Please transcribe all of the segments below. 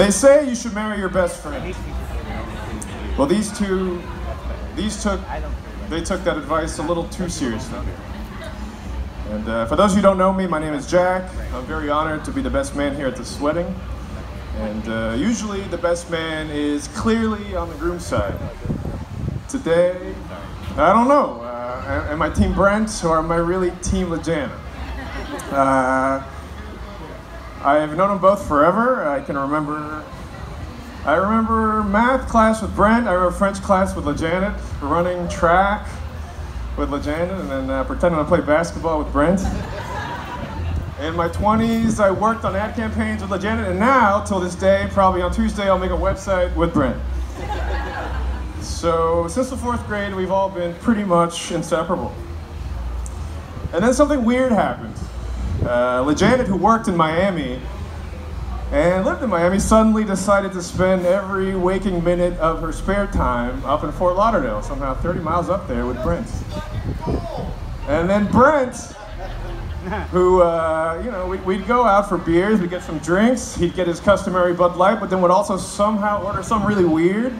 They say you should marry your best friend. Well, these two, they took that advice a little too seriously. And for those of you who don't know me, my name is Jack. I'm very honored to be the best man here at this wedding. And usually the best man is clearly on the groom's side. Today, I don't know. Am I Team Brent or am I really Team Lejanet? I've known them both forever. I remember math class with Brent. I remember French class with Lejanet, running track with Lejanet, and then pretending to play basketball with Brent. In my 20s, I worked on ad campaigns with Lejanet, and now, till this day, probably on Tuesday, I'll make a website with Brent. So, since the 4th grade, we've all been pretty much inseparable. And then something weird happened. Lejanet, who worked in Miami and lived in Miami, suddenly decided to spend every waking minute of her spare time up in Fort Lauderdale, somehow 30 miles up there with Brent. And then Brent, who, we'd go out for beers, we'd get some drinks, he'd get his customary Bud Light, but then would also somehow order something really weird,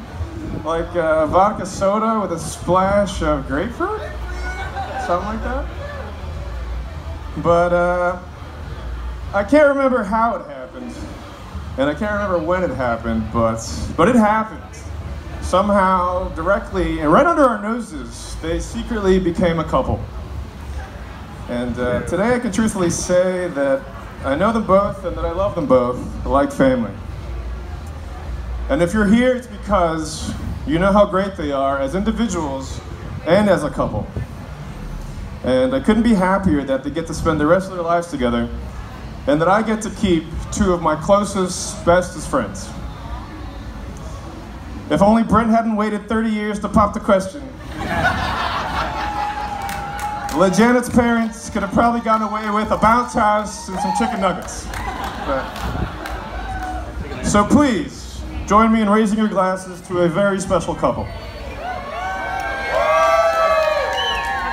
like vodka soda with a splash of grapefruit, something like that. But I can't remember how it happened, and I can't remember when it happened, but it happened. Somehow, directly, and right under our noses, they secretly became a couple. And today I can truthfully say that I know them both and that I love them both like family. And if you're here, it's because you know how great they are as individuals and as a couple. And I couldn't be happier that they get to spend the rest of their lives together and that I get to keep two of my closest, bestest friends. If only Brent hadn't waited 30 years to pop the question, Lejanet's parents could have probably gotten away with a bounce house and some chicken nuggets. So please, join me in raising your glasses to a very special couple.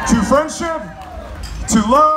To friendship, to love,